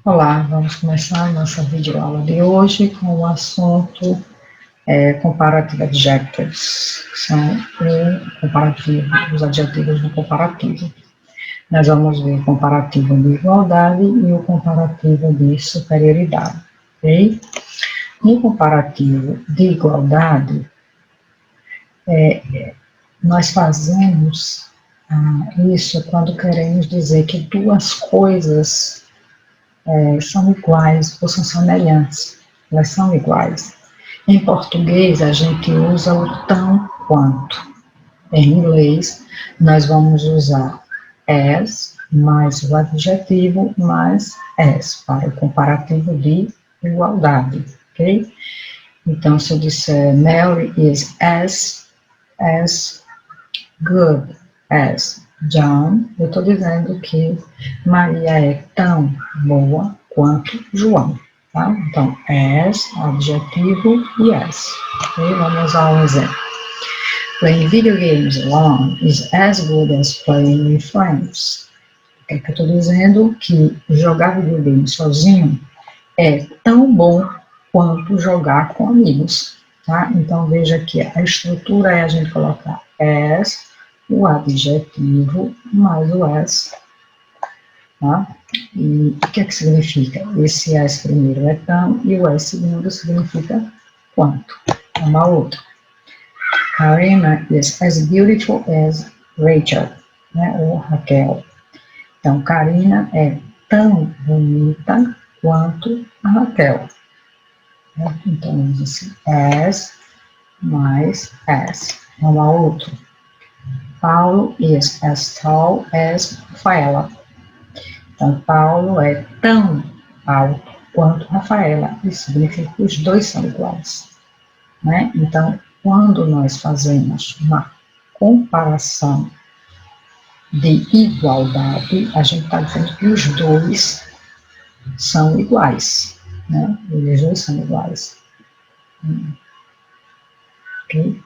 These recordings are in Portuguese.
Olá, vamos começar a nossa videoaula de hoje com o assunto comparative adjectives, que são o comparativo, os adjetivos do comparativo. Nós vamos ver o comparativo de igualdade e o comparativo de superioridade, ok? No comparativo de igualdade, nós fazemos isso quando queremos dizer que duas coisas são iguais ou são semelhantes, elas são iguais. Em português, a gente usa o tão quanto. Em inglês, nós vamos usar as mais o adjetivo mais as para o comparativo de igualdade, ok? Então, se eu disser Mary is as good as John, eu estou dizendo que Maria é tão boa quanto João, tá? Então, as, adjetivo e as. Ok? Vamos usar um exemplo. Playing video games alone is as good as playing with friends. O que eu estou dizendo? Que jogar videogame sozinho é tão bom quanto jogar com amigos, tá? Então, veja que a estrutura é a gente colocar as, o adjetivo mais o as, tá? E o que é que significa? Esse as primeiro é tão e o as segundo significa quanto. Uma outra. Karina is as beautiful as Rachel, né? Ou Raquel. Então, Karina é tão bonita quanto a Raquel. Então, vamos assim, as mais as. Vamos ao outro. Paulo is as tall as Rafaela. Então, Paulo é tão alto quanto Rafaela. Isso significa que os dois são iguais, né? Então, quando nós fazemos uma comparação de igualdade, a gente está dizendo que os dois são iguais, né? Os dois são iguais. Ok?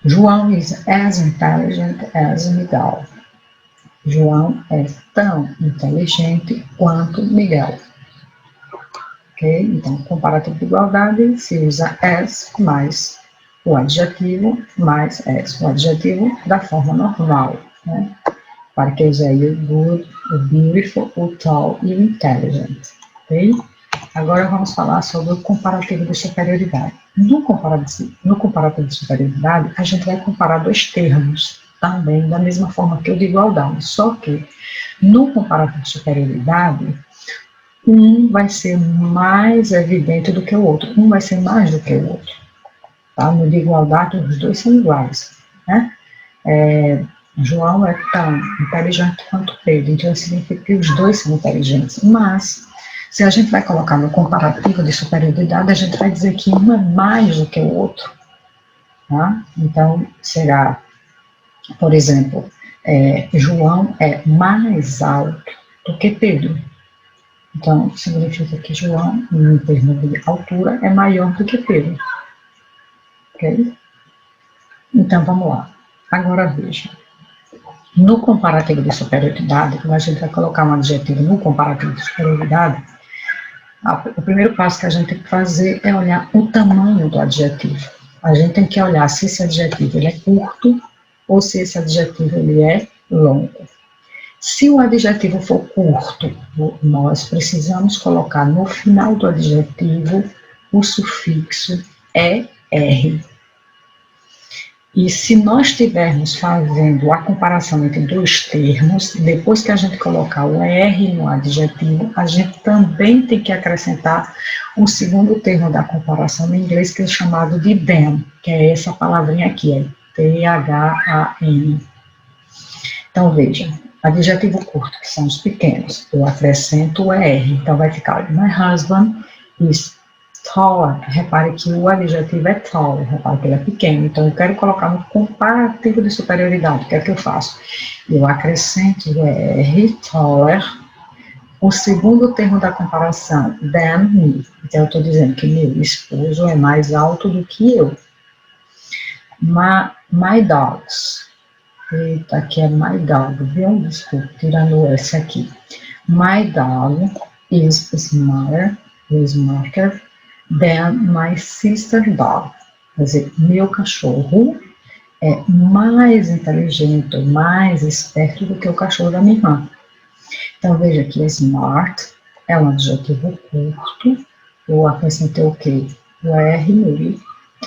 João is as intelligent as Miguel. João é tão inteligente quanto Miguel. Ok? Então, comparativo de igualdade se usa as mais o adjetivo mais as. O adjetivo da forma normal, né? Para que use aí o good, o beautiful, o tall e o intelligent. Ok? Agora vamos falar sobre o comparativo de superioridade. No comparativo de superioridade, a gente vai comparar dois termos também da mesma forma que o de igualdade, só que no comparativo de superioridade, um vai ser mais evidente do que o outro, um vai ser mais do que o outro. Tá? No de igualdade, os dois são iguais, né? João é tão inteligente quanto Pedro, então significa que os dois são inteligentes, mas se a gente vai colocar no comparativo de superioridade, a gente vai dizer que um é mais do que o outro, tá? Então, será, por exemplo, João é mais alto do que Pedro. Então, significa que João, em termos de altura, é maior do que Pedro. Ok? Então, vamos lá. Agora, veja. No comparativo de superioridade, quando a gente vai colocar um adjetivo no comparativo de superioridade, o primeiro passo que a gente tem que fazer é olhar o tamanho do adjetivo. A gente tem que olhar se esse adjetivo ele é curto ou se esse adjetivo ele é longo. Se o adjetivo for curto, nós precisamos colocar no final do adjetivo o sufixo ER. E se nós estivermos fazendo a comparação entre dois termos, depois que a gente colocar o ER no adjetivo, a gente também tem que acrescentar o segundo termo da comparação em inglês, que é chamado de than, que é essa palavrinha aqui, é THAN. Então, veja, adjetivo curto, que são os pequenos, eu acrescento o ER, então vai ficar my husband is taller. Repare que o adjetivo é tall, repare que ele é pequeno, então eu quero colocar no comparativo de superioridade, o que é que eu faço? Eu acrescento o ER, taller, o segundo termo da comparação, than me, então eu estou dizendo que meu esposo é mais alto do que eu. My dogs. Eita, aqui é my dog, viu? Desculpa, tirando esse aqui. My dog is smarter than my sister's dog. Quer dizer, meu cachorro é mais inteligente, mais esperto do que o cachorro da minha irmã. Então, veja que smart é um adjetivo curto. Eu acrescentei o quê? O R nele.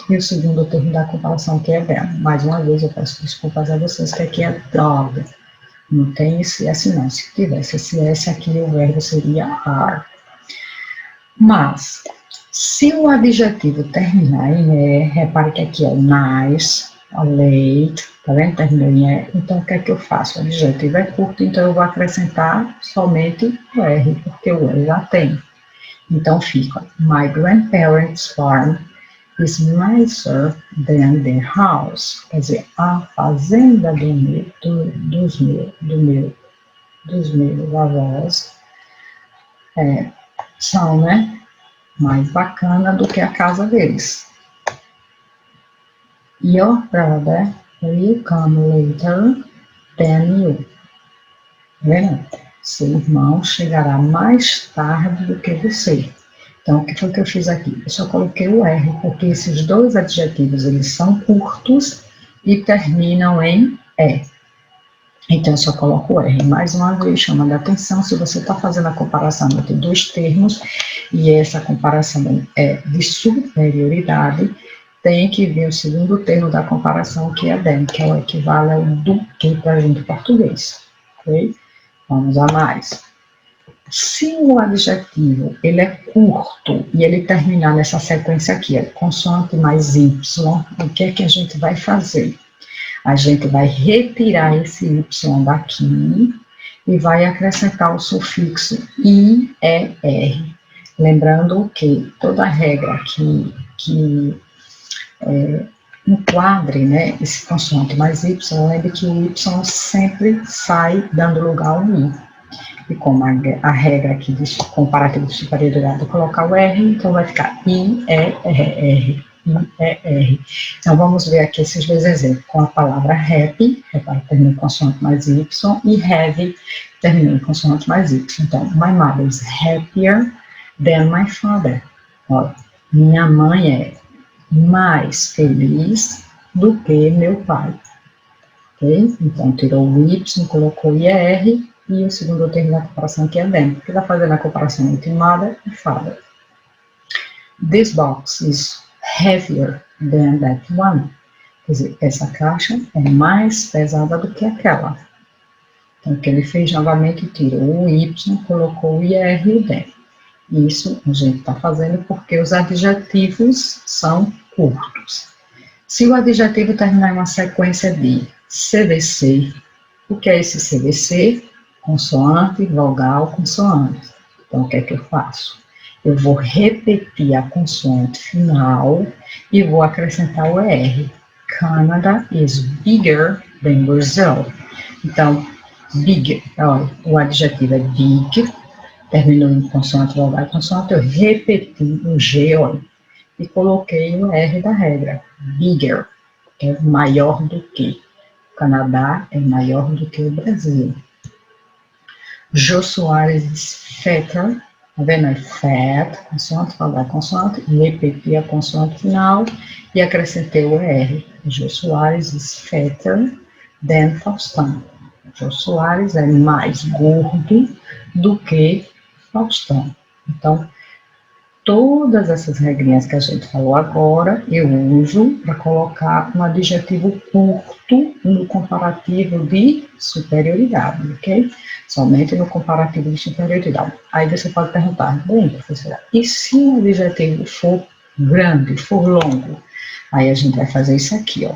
E o segundo termo da comparação, que é than. Mais uma vez, eu peço desculpas a vocês, que aqui é dog. Não tem esse S não. Se tivesse esse S aqui, o verbo seria are. Mas, se o adjetivo terminar em E, repare que aqui é nice, late, tá vendo? Terminou em E. Então, o que é que eu faço? O adjetivo é curto, então eu vou acrescentar somente o R, porque o E já tem. Então, fica, my grandparents' farm is nicer than their house. Quer dizer, a fazenda dos meus avós são, né, mais bacana do que a casa deles. Your brother will come later than you. Vendo? Seu irmão chegará mais tarde do que você. Então, o que foi que eu fiz aqui? Eu só coloquei o R, porque esses dois adjetivos, eles são curtos e terminam em E. Então, eu só coloco o R. Mais uma vez, chamando a atenção, se você está fazendo a comparação entre dois termos, e essa comparação é de superioridade, tem que vir o segundo termo da comparação, que é than, que é o equivale ao do que para a gente em português. Ok? Vamos a mais. Se o adjetivo ele é curto e ele terminar nessa sequência aqui, é consoante mais Y, o que é que a gente vai fazer? A gente vai retirar esse Y daqui e vai acrescentar o sufixo IER. Lembrando que toda regra que enquadre, né, esse consoante mais Y, lembre que o Y sempre sai dando lugar ao I. E como a regra aqui de comparativo de superioridade é colocar o R, então vai ficar I-E-R-R, I-E-R. Então vamos ver aqui esses dois exemplos. Com a palavra happy, repara que termina em consoante mais Y, e heavy, termina em consoante mais Y. Então, my mother is happier than my father. Olha, minha mãe é mais feliz do que meu pai. Ok? Então, tirou o Y, colocou o IR, e o segundo termo da comparação aqui é than, porque está fazendo a comparação entre mother e father. This box is heavier than that one. Quer dizer, essa caixa é mais pesada do que aquela. Então, o que ele fez novamente, tirou o Y, colocou o IR e o than. Isso a gente está fazendo porque os adjetivos são curtos. Se o adjetivo terminar em uma sequência de CVC, o que é esse CVC? Consoante, vogal, consoante. Então, o que é que eu faço? Eu vou repetir a consoante final e vou acrescentar o R. Canada is bigger than Brazil. Então, big, olha, o adjetivo é big, terminou em consoante, vogal e consoante, eu repeti o G, olha, e coloquei o R da regra. Bigger, que é maior do que. O Canadá é maior do que o Brasil. Jô Soares is fatter, tá vendo? É fat, consoante, vogal, consoante, repeti a consoante final e acrescentei o R. Jô Soares is fatter than Faustão. Jô Soares é mais gordo do que Faustão. Então, todas essas regrinhas que a gente falou agora, eu uso para colocar um adjetivo curto no comparativo de superioridade, ok? Somente no comparativo de superioridade. Aí você pode perguntar, bem, professora, e se o adjetivo for grande, for longo? Aí a gente vai fazer isso aqui, ó.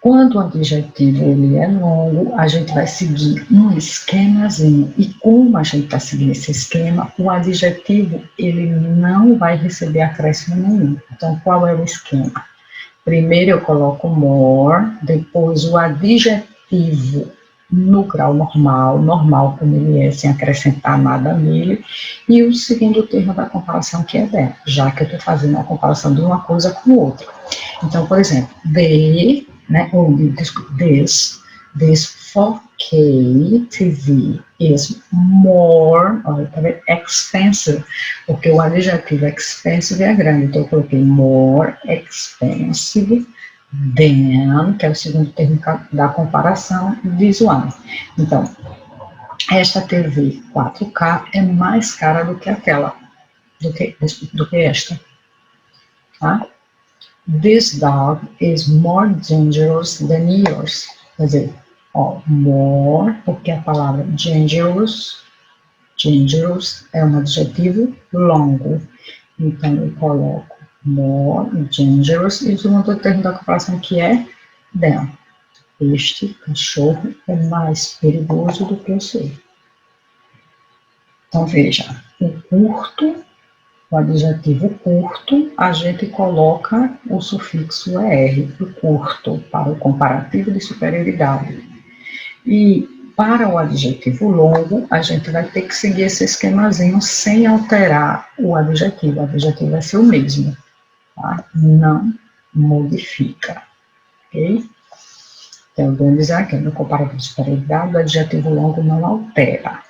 Quando o adjetivo ele é longo, a gente vai seguir um esquemazinho. E como a gente está seguindo esse esquema, o adjetivo ele não vai receber acréscimo nenhum. Então, qual é o esquema? Primeiro eu coloco more, depois o adjetivo no grau normal como ele é, sem acrescentar nada nele, e o segundo termo da comparação que é than, já que eu estou fazendo a comparação de uma coisa com outra. Então, por exemplo, this ok, TV is more, olha, tá vendo? Expensive, porque o adjetivo expensive é grande, então eu coloquei more expensive than, que é o segundo termo da comparação, this one. Então, esta TV 4K é mais cara do que aquela, do que esta, tá? This dog is more dangerous than yours. Quer dizer, ó, more, porque a palavra dangerous é um adjetivo longo. Então, eu coloco more dangerous e o segundo termo da comparação que é than. Este cachorro é mais perigoso do que o seu. Então, veja, o adjetivo curto, a gente coloca o sufixo ER, o curto, para o comparativo de superioridade. E para o adjetivo longo, a gente vai ter que seguir esse esquemazinho sem alterar o adjetivo. O adjetivo vai ser o mesmo, tá? Não modifica, ok? Então, vamos dizer aqui, no comparativo de superioridade, o adjetivo longo não altera,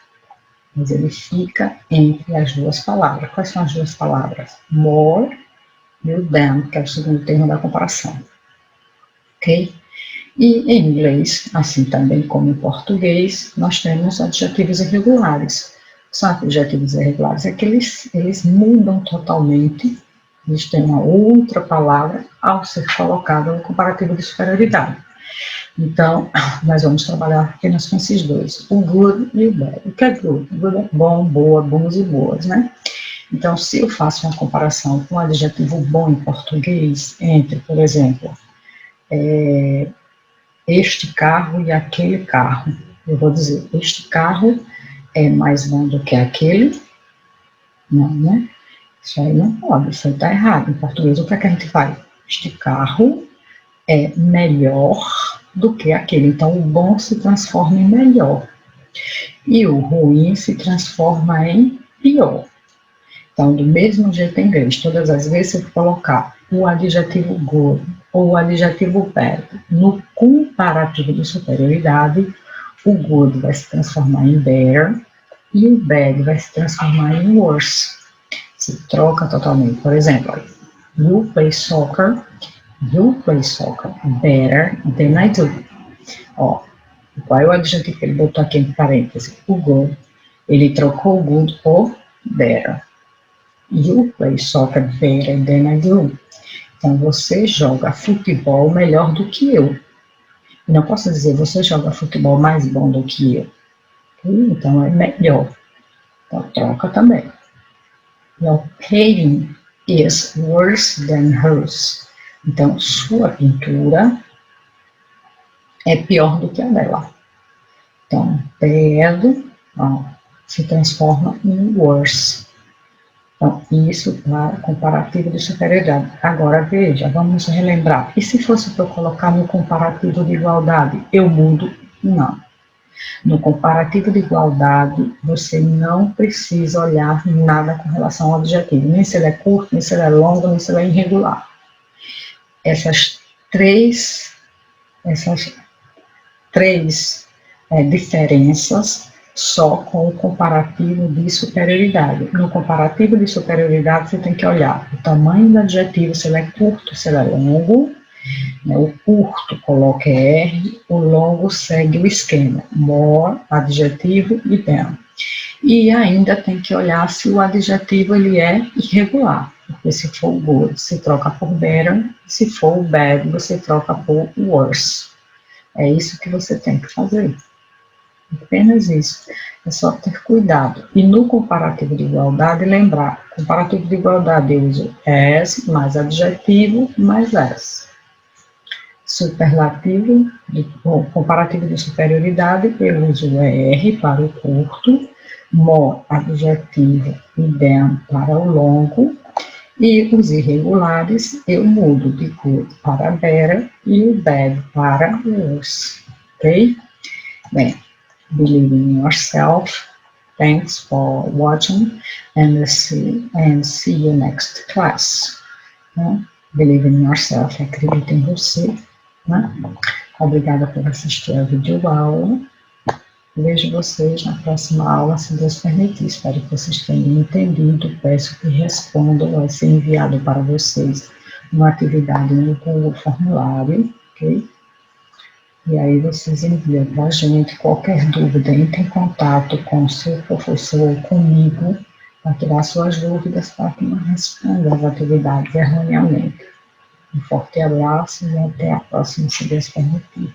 mas ele fica entre as duas palavras. Quais são as duas palavras? More e o than, que é o segundo termo da comparação. Ok? E em inglês, assim também como em português, nós temos adjetivos irregulares. São adjetivos irregulares é que eles mudam totalmente, eles têm uma outra palavra ao ser colocado no comparativo de superioridade. Então, nós vamos trabalhar apenas com esses dois, o good e o bad. O que é good? Good é bom, boa, bons e boas, né? Então, se eu faço uma comparação com o adjetivo bom em português, entre, por exemplo, este carro e aquele carro, eu vou dizer, este carro é mais bom do que aquele? Não, né? Isso aí não pode, isso aí está errado. Em português, o que é que a gente faz? Este carro é melhor do que aquele. Então, o bom se transforma em melhor. E o ruim se transforma em pior. Então, do mesmo jeito em inglês, todas as vezes eu colocar o adjetivo good ou o adjetivo bad no comparativo de superioridade, o good vai se transformar em better e o bad vai se transformar em worse. Se troca totalmente. Por exemplo, you play soccer better than I do. Ó, qual é o adjetivo que ele botou aqui em parênteses? O good. Ele trocou o good por better. You play soccer better than I do. Então, você joga futebol melhor do que eu. Não posso dizer, você joga futebol mais bom do que eu. Então, é melhor. Então, troca também. Your painting is worse than hers. Então, sua pintura é pior do que a dela. Então, bad se transforma em worse. Então, isso para comparativo de superioridade. Agora, veja, vamos relembrar. E se fosse para eu colocar no comparativo de igualdade, eu mudo? Não. No comparativo de igualdade, você não precisa olhar nada com relação ao adjetivo. Nem se ele é curto, nem se ele é longo, nem se ele é irregular. Essas três diferenças só com o comparativo de superioridade. No comparativo de superioridade, você tem que olhar o tamanho do adjetivo, se ele é curto, se ele é longo. O curto coloca R, o longo segue o esquema, more, adjetivo e than. E ainda tem que olhar se o adjetivo ele é irregular, porque se for good, você troca por better, se for bad, você troca por worse. É isso que você tem que fazer. Apenas isso. É só ter cuidado. E no comparativo de igualdade, lembrar, comparativo de igualdade eu uso as mais adjetivo mais as. Superlativo, comparativo de superioridade, eu uso R para o curto, more adjetivo e than para o longo, e os irregulares eu mudo de good para better e o bad para worse, ok? Bem, believe in yourself. Thanks for watching and see you next class. Believe in yourself, acredite em você. Obrigada por assistir a videoaula Vejo vocês na próxima aula, se Deus permitir. Espero que vocês tenham entendido. Peço que respondam. Vai ser enviado para vocês uma atividade no Google Formulário, ok? E aí vocês enviam para a gente qualquer dúvida, entre em contato com o seu professor ou comigo para tirar suas dúvidas para que não responda as atividades erroneamente. Um forte abraço e até a próxima, se Deus permitir.